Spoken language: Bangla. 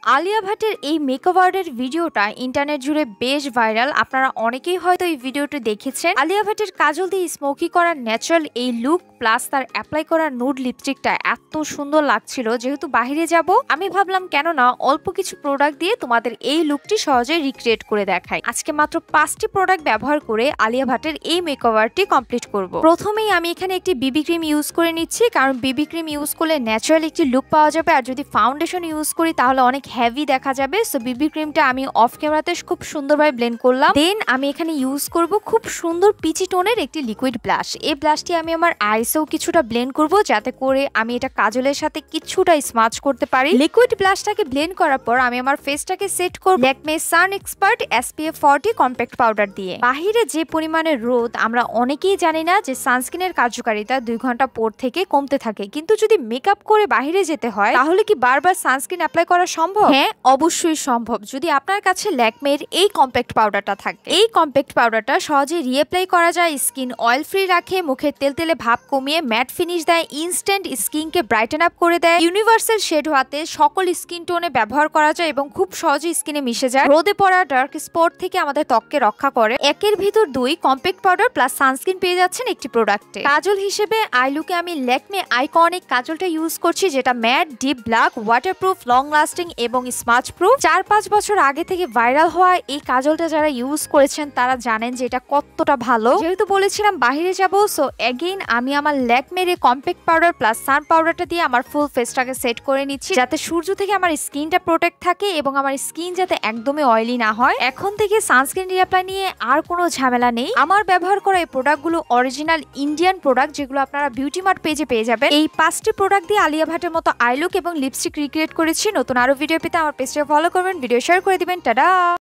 আলিয়া ভাটের এই মেকওভারের ভিডিওটা ইন্টারনেট জুড়ে বেশ ভাইরাল। আপনারা অনেকেই হয়তো এই ভিডিওটি দেখেছেন। আলিয়া ভাটের কাজল দিয়ে স্মোকি করা ন্যাচারাল এই লুক প্লাস তার অ্যাপ্লাই করা নুড লিপস্টিকটা এত সুন্দর লাগছিল। যেহেতু বাইরে যাব, আমি ভাবলাম কেন না অল্প কিছু প্রোডাক্ট দিয়ে তোমাদের এই লুকটি সহজে রিক্রিয়েট করে দেখাই। আজকে মাত্র 5টি প্রোডাক্ট ব্যবহার করে আলিয়া ভাটের এই মেকওভারটি কমপ্লিট করব। প্রথমেই আমি এখানে একটি বিবি ক্রিম ইউজ করে নিচ্ছি, কারণ বিবি ক্রিম ইউজ করলে ন্যাচারাল একটি লুক পাওয়া যাবে। আর যদি ফাউন্ডেশন ইউজ করি তাহলে অনেক হেভি দেখা যাবে। সো বিবি ক্রিমটা আমি অফ ক্যামেরাতে খুব সুন্দরভাবে ব্লেন্ড করলাম। দেন আমি এখানে ইউজ করব খুব সুন্দর পিচি টোনের একটি লিকুইড ব্লাশ। এই ব্লাশটি আমি আমার আইসেও কিছুটা ব্লেন্ড করব, যাতে করে আমি এটা কাজলের সাথে কিছুটা স্মাচ করতে পারি। লিকুইড ব্লাশটাকে ব্লেন্ড করার পর আমি আমার ফেসটাকে সেট করব ল্যাকমে সান এক্সপার্ট SPF 40 কম্প্যাক্ট পাউডার দিয়ে। বাহিরে যে পরিমাণে রোদ, আমরা অনেকেই জানি না যে সানস্ক্রিনের কার্যকারিতা 2 ঘন্টা পর থেকে কমতে থাকে। কিন্তু যদি মেকআপ করে বাহিরে যেতে হয়, তাহলে কি বারবার সানস্ক্রিন অ্যাপ্লাই করা সম্ভব? হ্যাঁ, অবশ্যই সম্ভব, যদি আপনার কাছে ল্যাকমের এই কম্প্যাক্ট পাউডারটা থাকে। এই কম্প্যাক্ট পাউডারটা সহজে রিঅ্যাপ্লাই করা যায়, স্কিন অয়েল ফ্রি রাখে, মুখের তেলতেলে ভাব কমিয়ে ম্যাট ফিনিশ দেয়, ইনস্ট্যান্ট স্কিনকে ব্রাইটেন আপ করে দেয়। ইউনিভার্সাল শেড হওয়াতে সকল স্কিন টোনে ব্যবহার করা যায় এবং খুব সহজে স্কিনে মিশে যায়। রোদে পড়া ডার্ক স্পট থেকে আমাদের ত্বককে রক্ষা করে। একের ভিতর 2 কম্প্যাক্ট পাউডার প্লাস সানস্ক্রিন পেয়ে যাচ্ছেন একটি প্রোডাক্টে। কাজল হিসেবে আই লুকে আমি ল্যাকমে আইকনিক কাজলটা ইউজ করছি, যেটা matte deep black, waterproof, long lasting এবং স্মাচ প্রুফ। 4-5 বছর আগে থেকে ভাইরাল হওয়া এই কাজলটা যারা ইউজ করেছেন তারা জানেন যে এটা কতটা ভালো। যেহেতু বলেছিলাম বাহিরে যাব, সো এগেইন আমি আমার ল্যাকমের এই কম্প্যাক্ট পাউডার প্লাস সান পাউডারটা দিয়ে আমার ফুল ফেসটাকে সেট করে নিচ্ছি, যাতে সূর্য থেকে আমার স্কিনটা প্রোটেক্ট থাকে এবং আমার স্কিন যাতে একদমই অয়েলি না হয়। এখন থেকে সানস্ক্রিন রিঅ্যাপ্লাই নিয়ে আর কোনো ঝামেলা নেই। আমার ব্যবহার করা এই প্রোডাক্টগুলো অরিজিনাল ইন্ডিয়ান প্রোডাক্ট, যেগুলো আপনারা বিউটি মার্ট পেজে পেয়ে যাবেন। এই 5টি প্রোডাক্ট দিয়ে আলিয়া ভাটের মতো আই লুক এবং লিপস্টিক রিক্রিয়েট করেছি। নতুন আরো ভিডিও পেতে আমার পেজটা ফলো করবেন, ভিডিও শেয়ার করে দিবেন। টাটা।